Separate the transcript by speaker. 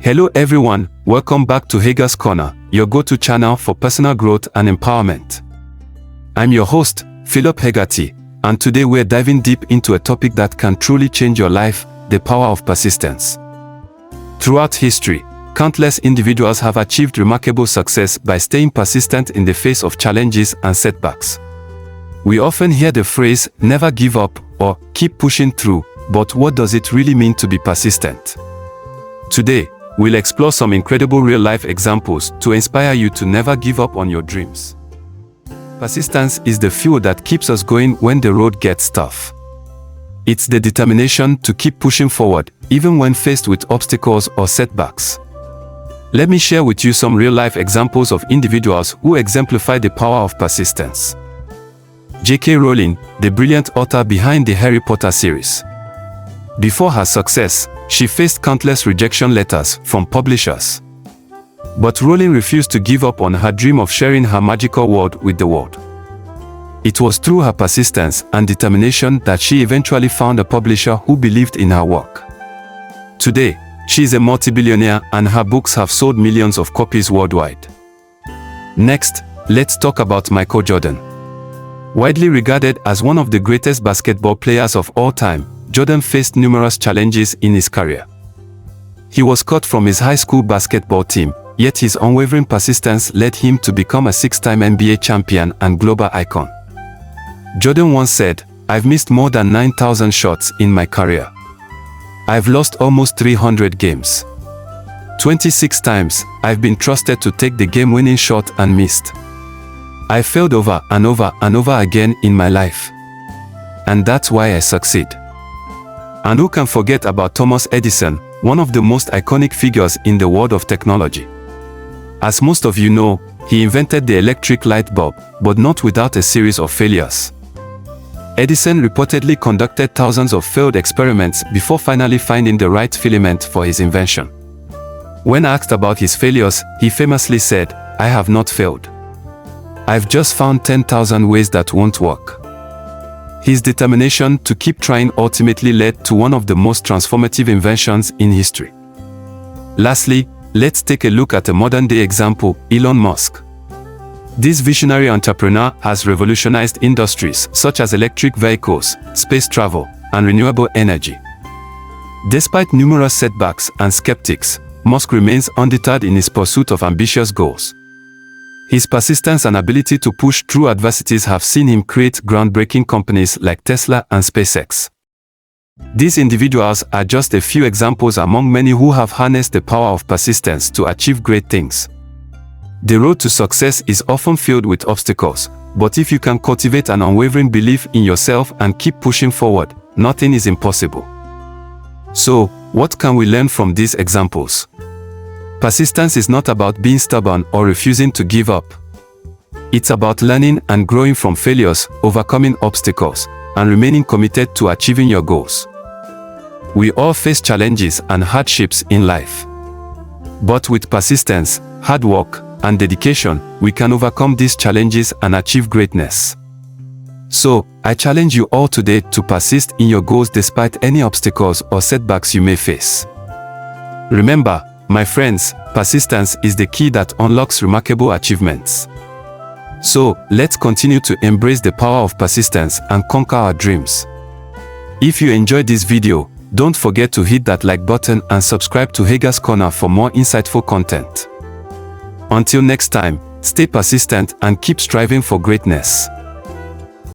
Speaker 1: Hello everyone, welcome back to Hega's Corner, your go-to channel for personal growth and empowerment. I'm your host, Philip Hegarty, and today we're diving deep into a topic that can truly change your life, the power of persistence. Throughout history, countless individuals have achieved remarkable success by staying persistent in the face of challenges and setbacks. We often hear the phrase, never give up, or keep pushing through, but what does it really mean to be persistent? Today, we'll explore some incredible real-life examples to inspire you to never give up on your dreams. Persistence is the fuel that keeps us going when the road gets tough. It's the determination to keep pushing forward, even when faced with obstacles or setbacks. Let me share with you some real-life examples of individuals who exemplify the power of persistence. J.K. Rowling, the brilliant author behind the Harry Potter series. Before her success, she faced countless rejection letters from publishers. But Rowling refused to give up on her dream of sharing her magical world with the world. It was through her persistence and determination that she eventually found a publisher who believed in her work. Today, she is a multi-billionaire and her books have sold millions of copies worldwide. Next, let's talk about Michael Jordan. Widely regarded as one of the greatest basketball players of all time, Jordan faced numerous challenges in his career. He was cut from his high school basketball team, yet his unwavering persistence led him to become a six-time NBA champion and global icon. Jordan once said, "I've missed more than 9,000 shots in my career. I've lost almost 300 games. 26 times, I've been trusted to take the game-winning shot and missed. I failed over and over and over again in my life. And that's why I succeed." And who can forget about Thomas Edison, one of the most iconic figures in the world of technology? As most of you know, he invented the electric light bulb, but not without a series of failures. Edison reportedly conducted thousands of failed experiments before finally finding the right filament for his invention. When asked about his failures, he famously said, "I have not failed. I've just found 10,000 ways that won't work." His determination to keep trying ultimately led to one of the most transformative inventions in history. Lastly, let's take a look at a modern-day example, Elon Musk. This visionary entrepreneur has revolutionized industries such as electric vehicles, space travel, and renewable energy. Despite numerous setbacks and skeptics, Musk remains undeterred in his pursuit of ambitious goals. His persistence and ability to push through adversities have seen him create groundbreaking companies like Tesla and SpaceX. These individuals are just a few examples among many who have harnessed the power of persistence to achieve great things. The road to success is often filled with obstacles, but if you can cultivate an unwavering belief in yourself and keep pushing forward, nothing is impossible. So, what can we learn from these examples? Persistence is not about being stubborn or refusing to give up. It's about learning and growing from failures, overcoming obstacles, and remaining committed to achieving your goals. We all face challenges and hardships in life. But with persistence, hard work, and dedication, we can overcome these challenges and achieve greatness. So, I challenge you all today to persist in your goals despite any obstacles or setbacks you may face. Remember, my friends, persistence is the key that unlocks remarkable achievements. So, let's continue to embrace the power of persistence and conquer our dreams. If you enjoyed this video, don't forget to hit that like button and subscribe to Hega's Corner for more insightful content. Until next time, stay persistent and keep striving for greatness.